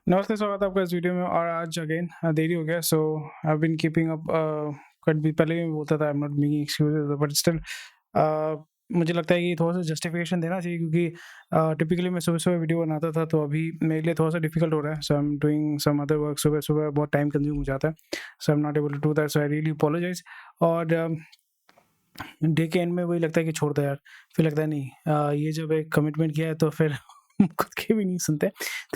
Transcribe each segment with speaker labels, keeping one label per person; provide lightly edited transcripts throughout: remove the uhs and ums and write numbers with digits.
Speaker 1: नमस्ते, स्वागत है आपका इस वीडियो में। और आज अगेन देरी हो गया, so I have been keeping up. कट भी पहले भी बोलता था, I am not making excuses, but still मुझे लगता है कि थोड़ा सा जस्टिफिकेशन देना चाहिए, क्योंकि टिपिकली मैं सुबह सुबह वीडियो बनाता था, तो अभी मेरे लिए थोड़ा सा डिफिकल्ट हो रहा है। So I am doing some other work, सुबह सुबह बहुत टाइम कंज्यूम हो जाता है, so I am not able to do that, so I really apologise. और डे के एंड में वही लगता है कि छोड़ दो यार, फिर लगता है नहीं, ये जब एक कमिटमेंट किया है तो फिर खुद के भी नहीं सुनते।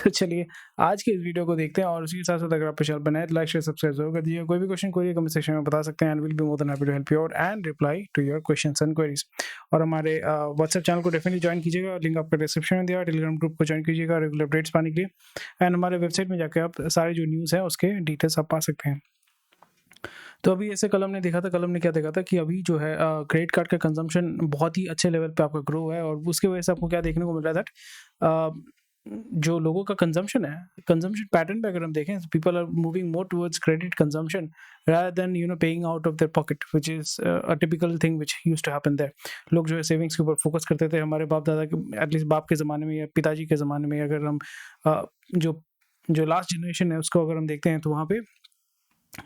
Speaker 1: तो चलिए आज के इस वीडियो को देखते हैं, और उसी के साथ साथ अगर आप चैनल बनाए तो लाइक शेयर सब्सक्राइब जरूर कर दीजिए। कोई भी क्वेश्चन कोई कमेंट सेक्शन में बता सकते हैं, and will be more than happy to help you out and reply to your questions and queries. और हमारे व्हाट्सएप चैनल को डेफिनेटली ज्वाइन कीजिएगा, लिंक आपका डिस्क्रिप्शन में दिया है। टेलीग्राम ग्रुप को ज्वाइन कीजिएगा रेगुलर अपडेट्स पाने के लिए, एंड हमारे वेबसाइट में जाकर आप सारे जो न्यूज़ है उसके डिटेल्स आप पा सकते हैं। तो अभी ऐसे कलम ने देखा था, कलम ने क्या देखा था कि अभी जो है क्रेडिट कार्ड का कंजम्पशन बहुत ही अच्छे लेवल पे आपका ग्रो है, और उसके वजह से आपको क्या देखने को मिल रहा था, जो लोगों का कंजम्पशन है, कंजम्पशन पैटर्न पे अगर हम देखें, people are moving more towards credit consumption rather than paying out of their pocket, which is a typical thing which used to happen there. लोग जो है सेविंग्स के ऊपर फोकस करते थे, हमारे बाप दादा के, एटलीस्ट बाप के ज़माने में या पिताजी के ज़माने में, अगर हम जो जो लास्ट जनरेशन है उसको अगर हम देखते हैं, तो वहाँ पे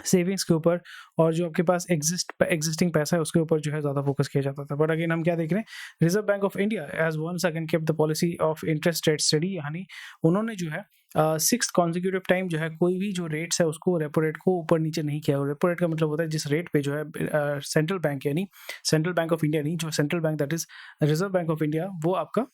Speaker 1: सेविंग्स के ऊपर और जो आपके पास एग्जिस्टिंग पैसा है उसके ऊपर जो है ज़्यादा फोकस किया जाता था। बट अगेन हम क्या देख रहे हैं, Reserve Bank of India has once again kept the policy of interest rate steady, यानी उन्होंने जो है सिक्स कॉन्जिक्यूटिव टाइम जो है कोई भी जो रेट्स है उसको, रेपो रेट को ऊपर नीचे नहीं किया। रेपो रेट का मतलब होता है जिस रेट पे जो है सेंट्रल बैंक, यानी सेंट्रल बैंक ऑफ इंडिया नहीं, जो central bank that is reserve Bank of India, वो आपका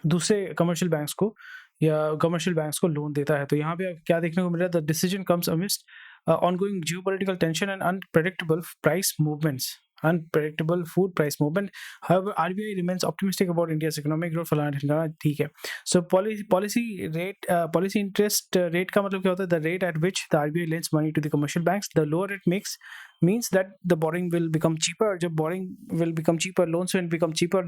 Speaker 1: दूसरे कमर्शियल बैंक्स को या कमर्शियल बैंक्स को लोन देता है। तो यहाँ पे क्या देखने को मिल रहा है, the decision comes amidst ongoing geopolitical tension and unpredictable food price movement. However, RBI remains optimistic about India's economic growth. फलाना ठिकाना, ठीक है। So policy interest rate का मतलब क्या होता है? The rate at which the RBI lends money to the commercial banks. The lower it means that the borrowing will become cheaper. और जब borrowing will become cheaper, loans will become cheaper.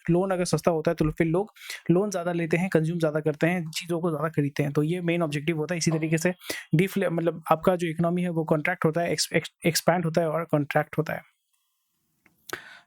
Speaker 1: Loan अगर सस्ता होता है तो फिर लोग loan ज़्यादा लेते हैं, कंज्यूम ज़्यादा करते हैं, चीज़ों को ज़्यादा खरीदते हैं। तो ये मेन ऑब्जेक्टिव होता है। इसी तरीके से मतलब आपका जो इकोनॉमी है वो कॉन्ट्रैक्ट होता है, एक्सपैंड होता है और कॉन्ट्रैक्ट होता है।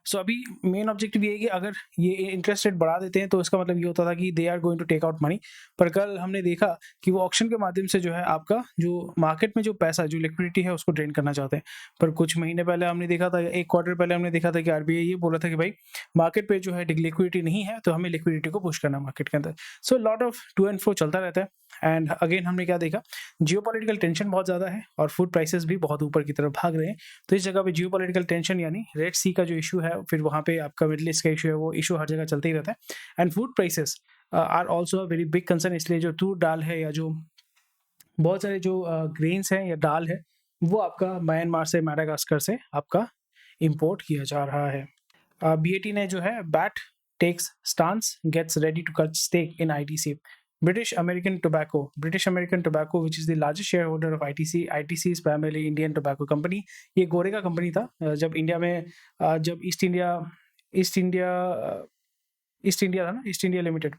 Speaker 1: सो अभी मेन ऑब्जेक्टिव ये है कि अगर ये इंटरेस्ट रेट बढ़ा देते हैं तो इसका मतलब ये होता था कि they are going to take out money. पर कल हमने देखा कि वो ऑक्शन के माध्यम से जो है आपका जो मार्केट में जो पैसा, जो लिक्विडिटी है उसको ड्रेन करना चाहते हैं। पर कुछ महीने पहले हमने देखा था, एक क्वार्टर पहले हमने देखा था कि आरबीआई ये बोल रहा था कि भाई मार्केट पे जो है लिक्विडिटी नहीं है, तो हमें लिक्विडिटी को पुश करना मार्केट के अंदर। So lot of to and fro चलता रहता है। एंड अगेन हमने क्या देखा, जियोपॉलिटिकल टेंशन बहुत ज़्यादा है और फूड प्राइसेस भी बहुत ऊपर की तरफ भाग रहे हैं। तो इस जगह पे जियोपॉलिटिकल टेंशन यानी रेड सी का जो इशू है, फिर वहाँ पे आपका मिडिल ईस्ट का इशू है, वो इशू हर जगह चलते ही रहता है। And food prices are also a very big concern, इसलिए जो तूर दाल है या जो बहुत सारे जो ग्रेन्स हैं या दाल है, वो आपका म्यांमार से, मैडागास्कर से आपका इम्पोर्ट किया जा रहा है। बीएटी ने जो है BAT takes stance gets ready to cut stake in ITC. British American Tobacco, which is the largest shareholder of ITC. ITC is primarily Indian tobacco company. ये गोरे का कंपनी था जब इंडिया में, जब ईस्ट इंडिया था ना, ईस्ट इंडिया लिमिटेड,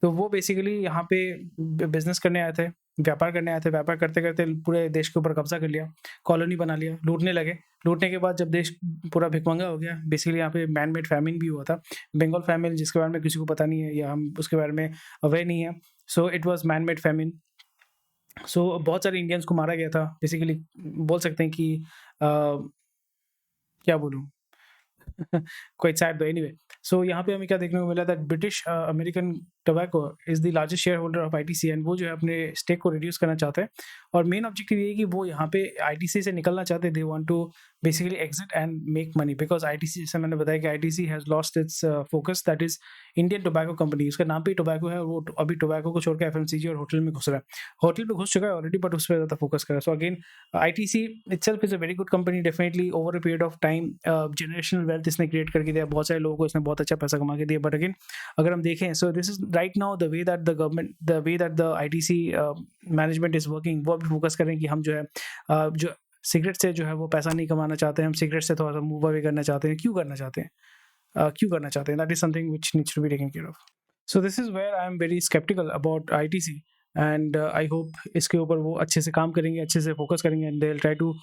Speaker 1: तो वो बेसिकली यहाँ पे बिजनेस करने आए थे, व्यापार करने आए थे। व्यापार करते करते पूरे देश के ऊपर कब्जा कर लिया, कॉलोनी बना लिया, लूटने लगे। लूटने के बाद जब देश पूरा भिखमंगा हो गया, बेसिकली यहाँ पे मैन मेड फैमिन भी हुआ था, बंगाल फैमिन, जिसके बारे में किसी को पता नहीं है या हम उसके बारे में अवेयर नहीं है। So it was man made famine. So बहुत सारे इंडियंस को मारा गया था। बेसिकली बोल सकते हैं कि क्या बोलूँ क्वाइट सैड दो। एनीवे, सो यहाँ पे हमें क्या देखने को मिला था, British American tobacco is the largest share holder of ITC, and वो जो है अपने स्टेक को रिड्यूस करना चाहते हैं। और मेन ऑब्जेक्टिव ये है कि वो यहाँ पे आईटीसी से निकलना चाहते हैं। They want to basically exit and make money, because ITC, जैसे मैंने बताया कि ITC has lost its focus, that is Indian tobacco company. उसका नाम भी टोबैको है, वो अभी टोबैको को छोड़कर एफएमसीजी और होटल में घुस रहा है। होटल में घुस चुका है ऑलरेडी, बट उस पर ज़्यादा फोकस कर रहा है। So again ITC itself is a very good company, definitely over a period of time generational wealth इसने क्रिएट करके दिया, बहुत सारे लोगों को इसने बहुत अच्छा पैसा कमा के दिया। बट अगेन अगर हम देखें, so this is right now the way that the ITC management is working, वो अभी फोकस करें कि हम जो है जो सिगरेट से जो है वो पैसा नहीं कमाना चाहते हैं, हम सिगरेट से थोड़ा सा मूव अवे करना चाहते हैं। क्यों करना चाहते हैं? That is something which needs to be taken care of. So this is where I am very skeptical about ITC, and I hope इसके ऊपर वो अच्छे से काम करेंगे, अच्छे से फोकस करेंगे, and they will try to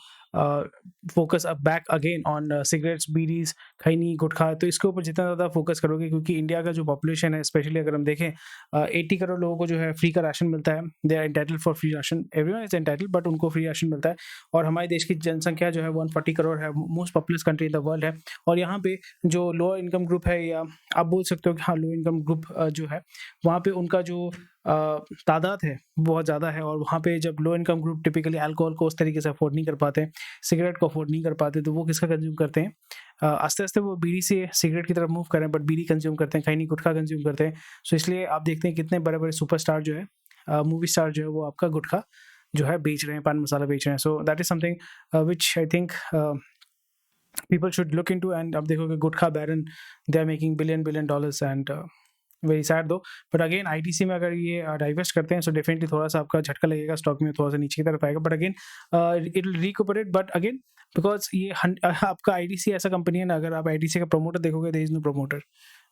Speaker 1: focus up back again on cigarettes, bidis, khaini, gutkha. तो इसके ऊपर जितना ज़्यादा फोकस करोगे, क्योंकि इंडिया का जो पॉपुलेशन है, स्पेशली अगर हम देखें 80 करोड़ लोगों को जो है फ्री का राशन मिलता है। They are entitled for free ration, everyone is entitled, but उनको फ्री राशन मिलता है। और हमारे देश की जनसंख्या जो है 140 करोड़ है, most populous country in the world है। और यहाँ पे जो लोअर इनकम ग्रुप है, या आप बोल सकते हो कि हाँ लो इनकम ग्रुप जो है, वहाँ पे उनका जो तादाद है बहुत ज़्यादा है। और वहाँ पे जब low income group typically alcohol को उस तरीके से अफोर्ड नहीं कर पाते, सिगरेट को अफोर्ड नहीं कर पाते, तो वो किसका कंज्यूम करते हैं? आस्ते आस्ते वो बीड़ी से सिगरेट की तरफ मूव कर रहे हैं, बट बीड़ी कंज्यूम करते हैं, खैनी गुटखा कंज्यूम करते हैं। सो इसलिए आप देखते हैं कितने बड़े बड़े सुपरस्टार जो है, मूवी स्टार जो है, वो आपका गुटखा जो है बेच रहे हैं, पान मसाला बेच रहे हैं। So that is something which I think people should look into। and अब देखोगे gutkha barons, they are making billion dollars, and very sad though. But again ITC में अगर ये डाइवेस्ट करते हैं, सो डेफिनेटली थोड़ा सा आपका झटका लगेगा, स्टॉक में थोड़ा सा नीचे की तरफ आएगा। But again it will recuperate, but again because ये आपका आईटीसी ऐसा कंपनी है ना, अगर आप आईटीसी का प्रमोटर देखोगे, there is no promoter,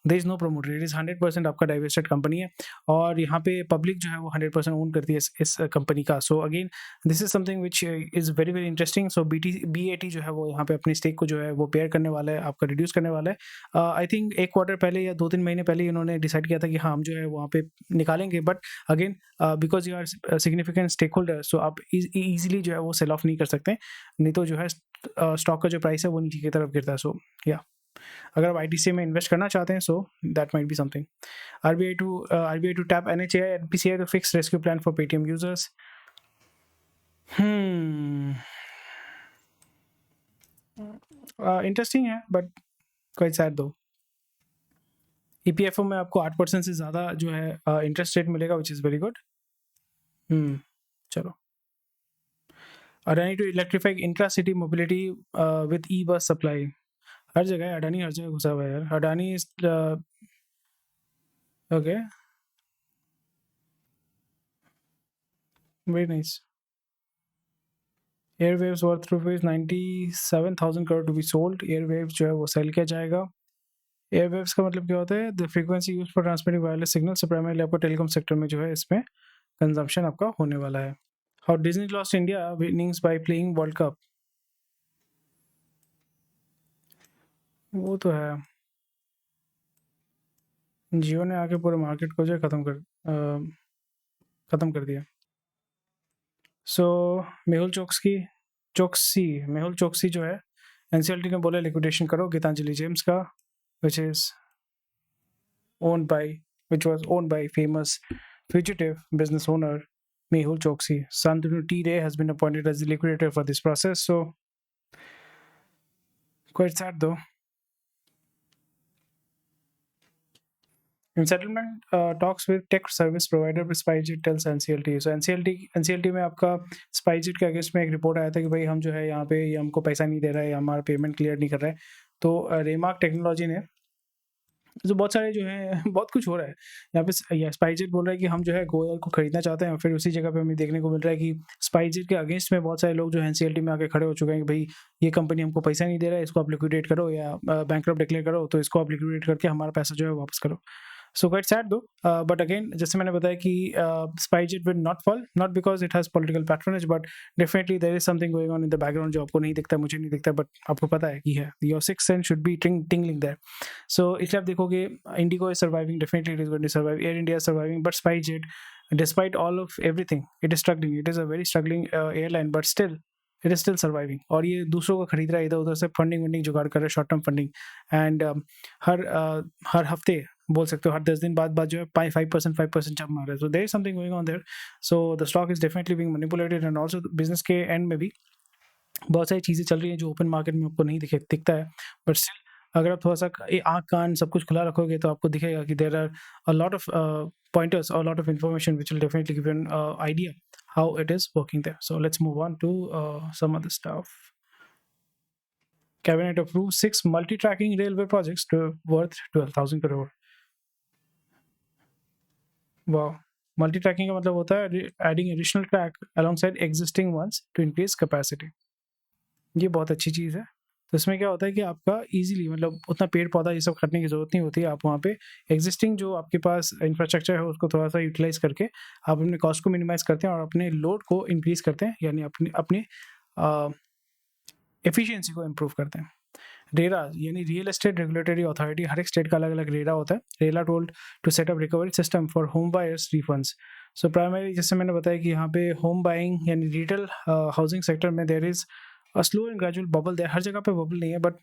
Speaker 1: there is no promoter, it is 100% आपका डाइवेस्टेड कंपनी है। और यहाँ पे पब्लिक जो है वो 100% ओन करती है इस कंपनी का। So again this is something which is very very interesting. So BAT जो है वो यहाँ पे अपनी स्टेक को जो है वो पेयर करने वाला है, आपका रिड्यूस करने वाला है। आई थिंक एक क्वार्टर पहले या 2-3 महीने पहले इन्होंने डिसाइड किया था कि हाँ हम जो है वहाँ पे निकालेंगे। But again because you are significant stakeholder, so आप ईजिली जो है वो सेल ऑफ नहीं कर सकते, नहीं तो जो है स्टॉक का जो प्राइस है वो नीचे की तरफ गिरता है। सो या अगर आप आईटीसी में इन्वेस्ट करना चाहते हैं, so that might be something. RBI to tap NHAI and PCI to fix rescue plan for Paytm users. Interesting है, but quite sad though. EPFO में आपको 8% से ज़्यादा जो है इंटरेस्ट रेट मिलेगा, विच इज़ वेरी गुड। चलो, Adani to electrify intra city mobility with e bus supply. हर जगह है, अडानी हर जगह घुसा हुआ है यार। Adani is okay, very nice. Airwaves worth rupees 97,000 crore to be sold. Airwaves जो है वो सेल किया जाएगा। एयरवेव्स का मतलब क्या होता है? The frequency use for transmitting wireless signal. से प्राइमरीली आपको टेलीकॉम सेक्टर में जो है इसमें कंजम्पशन आपका होने वाला है। How Disney lost India winnings by playing world cup. वो तो है, जियो ने आके पूरे मार्केट को जो है खत्म कर दिया। सो मेहुल चोक्सी जो है, एनसीएलटी ने बोला लिक्विडेशन करो गीतांजलि जेम्स का, which was owned by famous fugitive business owner Mehul Choksi. Santanu T. Ray has been appointed as the liquidator for this process. So quite sad though. In settlement talks with tech service provider SpiceJet tells NCLT. So NCLT में आपका SpiceJet के against में एक report आया था कि भाई हम जो है यहाँ पे ये हमको पैसा नहीं दे रहा है, हमारा पेमेंट क्लियर नहीं कर रहा है। तो रेमार्क टेक्नोलॉजी ने जो बहुत सारे जो है बहुत कुछ हो रहा है यहाँ पे। स्पाइसजेट बोल रहा है कि हम जो है गोयल को खरीदना चाहते हैं, और फिर उसी जगह पे हमें देखने को मिल रहा है कि स्पाइसजेट के अगेंस्ट में बहुत सारे लोग जो है एनसीएलटी में आके खड़े हो चुके हैं कि भाई ये कंपनी हमको पैसा नहीं दे रहा है, इसको आप लिक्विडेट करो या बैंकरप्ट डिक्लेयर करो, तो इसको आप लिक्विडेट करके हमारा पैसा जो है वापस करो। So quite sad though, but again जैसे मैंने बताया कि SpiceJet will not fall, not because it has political patronage, but definitely there is something going on in the background जो आपको नहीं दिखता, मुझे नहीं दिखता, बट आपको पता है कि है। Your six sense should be tingling there. So इसलिए आप देखोगे IndiGo is surviving, definitely it is going to survive, Air India is surviving, but SpiceJet despite all of everything it is struggling, it is a very struggling airline, but still it is still surviving. और ये दूसरों को खरीद रहा है, इधर उधर से फंडिंग जुगाड़ कर रहा है, शॉर्ट टर्म फंडिंग। एंड हर हफ्ते बोल सकते हो हर 10 दिन बाद जो है 5% जब मार रहा है। So there is something going on there. So the stock is definitely being manipulated, and also business के एंड में भी बहुत सारी चीज़ें चल रही हैं जो ओपन मार्केट में आपको नहीं दिखता है, बट स्टिल अगर आप थोड़ा सा आँख कान सब कुछ खुला रखोगे तो आपको दिखेगा कि there are a lot of pointers or a lot of information which will definitely give you an idea how it is working there. So let's move on to some other stuff. Cabinet approved 6 multi-tracking railway projects worth 12,000 crore. Wow. Multi-tracking का मतलब होता है adding additional track alongside existing ones to increase capacity. ये बहुत अच्छी चीज़ है। तो इसमें क्या होता है कि आपका ईज़िली मतलब उतना पेड़-पौधा ये सब काटने की ज़रूरत नहीं होती है। आप वहाँ पे एक्जिस्टिंग जो आपके पास इंफ्रास्ट्रक्चर है उसको थोड़ा-सा यूटिलाइज़ करके आप अपने कॉस्ट को मिनिमाइज़ करते हैं और अपने लोड को इंक्रीज़ करते हैं, यानी अपनी अपनी अ, एफिशिएंसी को इम्प्रूव करते हैं। रेरा यानी रियल एस्टेट रेगुलेटरी अथॉरिटी, हर एक स्टेट का अलग-अलग रेरा होता है। RERA told to set up recovery system for home buyers refunds. So primary जैसे मैंने बताया कि यहाँ पे होम बाइंग यानी रिटेल हाउसिंग सेक्टर में there is a slow and gradual bubble there. हर जगह पे बबल नहीं है, बट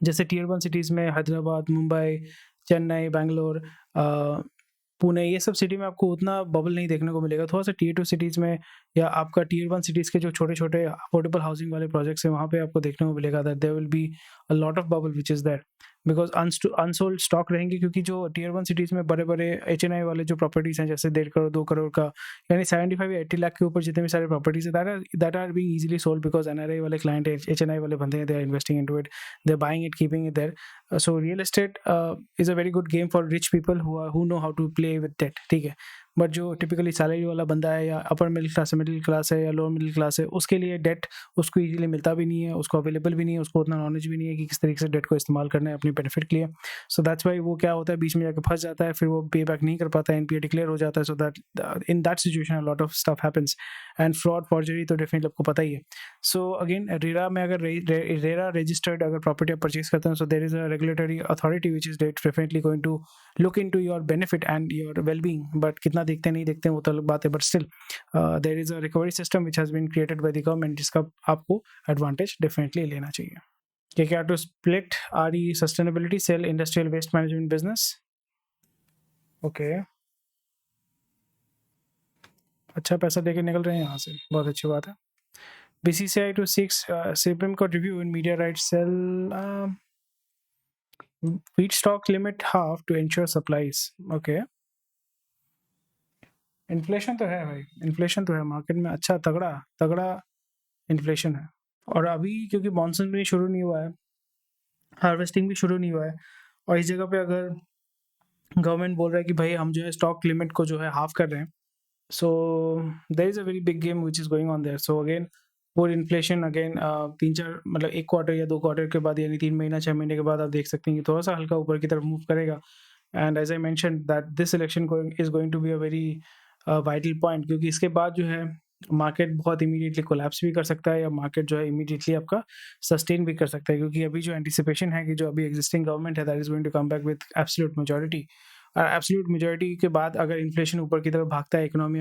Speaker 1: जैसे टियर 1 सिटीज़ में हैदराबाद, मुंबई, चेन्नई, बैंगलोर, पुणे, ये सब सिटी में आपको उतना बबल नहीं देखने को मिलेगा। थोड़ा-सा टियर 2 सिटीज़ में या आपका टियर 1 सिटीज़ के जो छोटे-छोटे अफोर्डेबल हाउसिंग वाले प्रोजेक्ट्स हैं, वहाँ पे आपको देखने को मिलेगा that there will be a lot of bubble which is there because unsold stock रहेंगे, क्योंकि जो टियर 1 सिटीज़ में बड़े-बड़े एचएनआई वाले जो प्रॉपर्टीज़ हैं, जैसे 1.5 करोड़, 2 करोड़ का, यानी 75 या 80 लाख के ऊपर जितने भी सारे प्रॉपर्टीज़ हैं, that are being easily sold because NRI वाले क्लाइंट, एचएनआई वाले बंदे हैं, they are investing into it, they are buying it, keeping it there. So real estate is a very good game for rich people who know how to play with it, ठीक है। But जो typically salary वाला बंदा है या upper middle class है या lower middle class है, उसके लिए डेट उसको इजीली मिलता भी नहीं है, उसको अवेलेबल भी नहीं है, उसको उतना नॉलेज भी नहीं है कि किस तरीके से डेट को इस्तेमाल करना है अपनी बेनिफिट के लिए। सो दैट्स वाई वो क्या होता है, बीच में जाकर फंस जाता है, फिर वो पे बैक नहीं कर पाता है, एनपीए डिक्लेयर हो जाता है। So that in that situation a lot of stuff happens and fraud forgery तो डेफिनेटली आपको पता ही है। सो अगेन रेरा में अगर रेरा रजिस्टर्ड अगर प्रॉपर्टी आप परचेज करते हैं, so there is a regulatory authority which is definitely going to look into your benefit and your wellbeing. But कितना देखते नहीं देखते वो तो अलग बात है, but still there is a recovery system which has been created by the government, जिसका आपको एडवांटेज डेफिनेटली लेना चाहिए। क्या to split R E sustainability sell industrial waste management business. Okay, अच्छा पैसा देके निकल रहे हैं यहाँ से, बहुत अच्छी बात है। BCCI to seeks Supreme Court review in media rights sell feedstock limit half to ensure supplies. Okay. Inflation तो है भाई, इन्फ्लेशन तो है मार्केट में, अच्छा तगड़ा तगड़ा इन्फ्लेशन है। और अभी क्योंकि मॉनसून भी शुरू नहीं हुआ है, हार्वेस्टिंग भी शुरू नहीं हुआ है, और इस जगह पे अगर गवर्नमेंट बोल रहा है कि भाई हम जो है स्टॉक लिमिट को जो है हाफ कर रहे हैं, so there is a very big game which is going on there. So again वो इन्फ्लेशन अगेन 3-4 मतलब 1 क्वार्टर या 2 क्वार्टर के बाद, यानी 3 महीना 6 महीने के बाद आप देख सकते हैं कि थोड़ा-सा हल्का ऊपर की तरफ मूव करेगा। And as I mentioned that this election going to be a very vital point, क्योंकि इसके बाद जो है मार्केट बहुत इमीडिएटली कोलैप्स भी कर सकता है, या मार्केट जो है इमीडिएटली आपका सस्टेन भी कर सकता है, क्योंकि अभी जो एंटिसिपेशन है कि जो अभी एग्जिस्टिंग गवर्नमेंट है that is going to come back with absolute majority. Absolute majority के बाद अगर इन्फ्लेशन ऊपर की तरफ भागता है, इकोनॉमी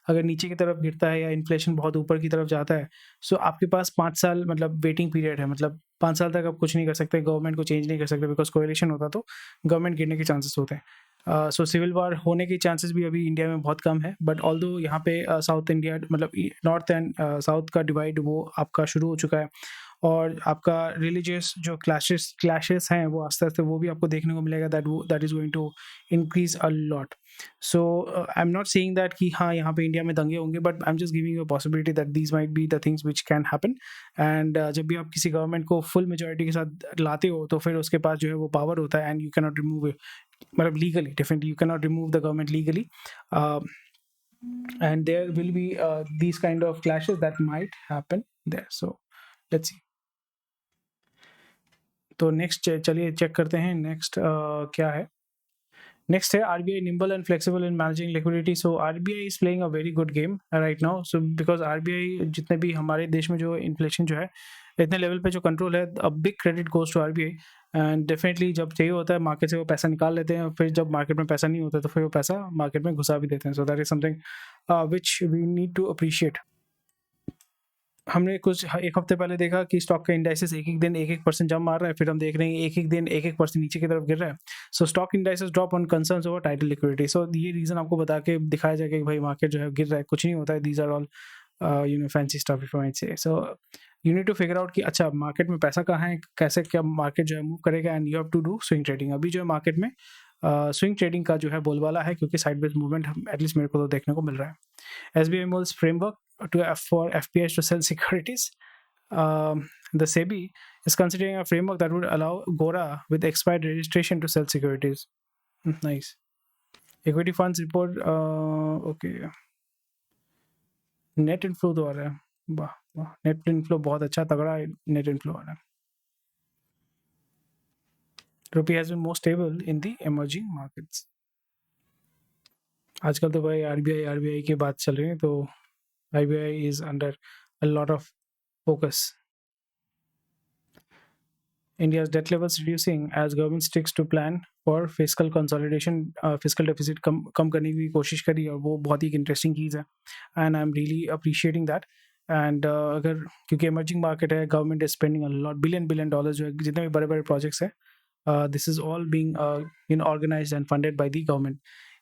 Speaker 1: अगर नीचे की तरफ गिरता है या इन्फ्लेशन बहुत ऊपर की तरफ जाता है, सो आपके पास 5 साल मतलब वेटिंग पीरियड है, मतलब 5 साल तक आप कुछ नहीं कर सकते, गवर्नमेंट को चेंज नहीं कर सकते, बिकॉज़ कोएलिशन होता तो गवर्नमेंट गिरने के चांसेस होते हैं। सो सिविल वॉर होने के चांसेस भी अभी इंडिया में बहुत कम है, बट ऑल्दो यहाँ पे साउथ इंडिया मतलब नॉर्थ एंड साउथ का डिवाइड वो आपका शुरू हो चुका है, और आपका रिलीजियस जो क्लैशेस हैं वो आस्ते-आस्ते वो भी आपको देखने को मिलेगा, that is going to increase a lot. So I am not saying that कि हाँ, यहाँ पे इंडिया में दंगे होंगे, but I am just giving you a possibility that these might be the things which can happen. And जब भी आप किसी गवर्नमेंट को फुल मेजॉरिटी के साथ लाते हो, तो फिर उसके पास जो है वो पावर होता है, and you can not remove it, मतलब legally definitely you can not remove the government legally, and there will be these kind of clashes that might happen there. So let's see. तो next चलिए check करते हैं, next क्या है। Next है RBI nimble and flexible in managing liquidity. So RBI is playing a very good game right now, so because RBI जितने भी हमारे देश में जो इन्फ्लेशन जो है इतने लेवल पे जो कंट्रोल है, a big credit goes to RBI. And definitely जब चाहिए होता है मार्केट से वो पैसा निकाल लेते हैं, फिर जब मार्केट में पैसा नहीं होता तो फिर वो पैसा मार्केट में घुसा भी देते हैं। So that is something which we need to appreciate. हमने कुछ एक हफ्ते पहले देखा कि स्टॉक का इंडाइसेस एक-एक दिन 1-1% जंप मार रहा है, फिर हम देख रहे हैं एक-एक दिन 1-1% नीचे की तरफ गिर रहा है। So stock indices drop on concerns over title liquidity. So ये रीज़न आपको बता के दिखाया जाएगा कि भाई मार्केट जो है गिर रहा है, कुछ नहीं होता है, these are all fancy stuff if I might say. So you need to figure out कि अच्छा मार्केट में पैसा कहाँ है, कैसे क्या मार्केट जो है मूव करेगा, and you have to do swing trading. अभी जो है मार्केट में स्विंग ट्रेडिंग का जो है बोलबाला है, क्योंकि साइडवेज मूवमेंट एटलीस्ट मेरे को तो देखने को मिल रहा है। SBI mulls framework to for FPIs to sell securities. The SEBI is considering a framework that would allow Gora with expired registration to sell securities. Nice. Equity funds report. Okay. Net inflow तो आ रहा है, वाह net inflow बहुत अच्छा तगड़ा net inflow आ रहा है। Rupee has been more stable in the emerging markets. आजकल तो भाई आरबीआई की बात चल रही है, तो RBI is under a lot of focus. India's debt levels reducing as government sticks to plan for fiscal consolidation, fiscal deficit कम करने की कोशिश करी, और वो बहुत ही इंटरेस्टिंग चीज़ है, and I am really appreciating that. And अगर क्योंकि इमर्जिंग मार्केट है, government is spending a lot, billion dollar जो है, जितने भी बड़े बड़े प्रोजेक्ट्स हैं, this is all being organised and funded by the government.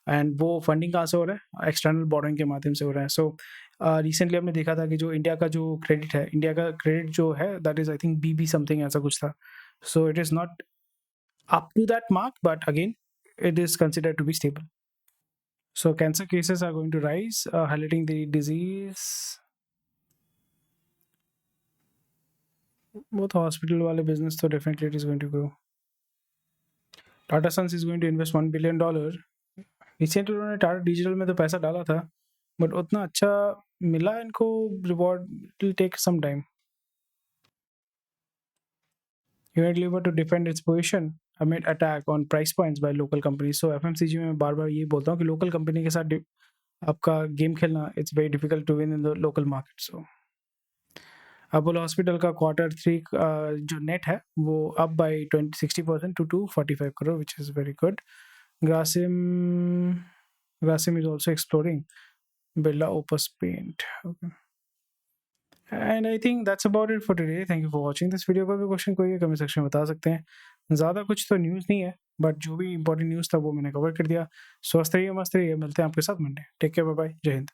Speaker 1: And वो फंडिंग कहाँ से हो रहा है? एक्सटर्नल बोरोइंग के माध्यम से हो रहा है। सो रिसेंटली हमने देखा था कि जो इंडिया का जो क्रेडिट है, इंडिया का क्रेडिट जो है, that is I think BB something, ऐसा कुछ था। So it is not up to that mark, but again, it is considered to be stable. So cancer cases are going to rise, highlighting the disease. Both hospital wale business, so definitely it is going to grow. Tata Sons is going to invest $1 billion. Recently उन्होंने Tata digital में तो पैसा डाला था, but उतना अच्छा मिला इनको reward, it will take some time. Unilever to defend its position amid attack on price points by local companies. So FMCG में मैं बार बार ये बोलता हूँ कि लोकल कंपनी के साथ आपका गेम खेलना, it's very difficult to win in the local market. So Apollo hospital का Q3 जो नेट है वो up by 60% to 245 crore, which is very good. Grasim is also exploring Birla Opus paint. Okay, and I think that's about it for today. Thank you for watching this video. का भी question कोई है comment section में बता सकते हैं। ज़्यादा कुछ तो न्यूज़ नहीं है, बट जो भी इंपॉर्टेंट न्यूज़ था वो मैंने कवर कर दिया। स्वस्थ रहिए, मस्त रहिए, मिलते हैं आपके साथ Monday. Take care, bye bye, जय हिंद।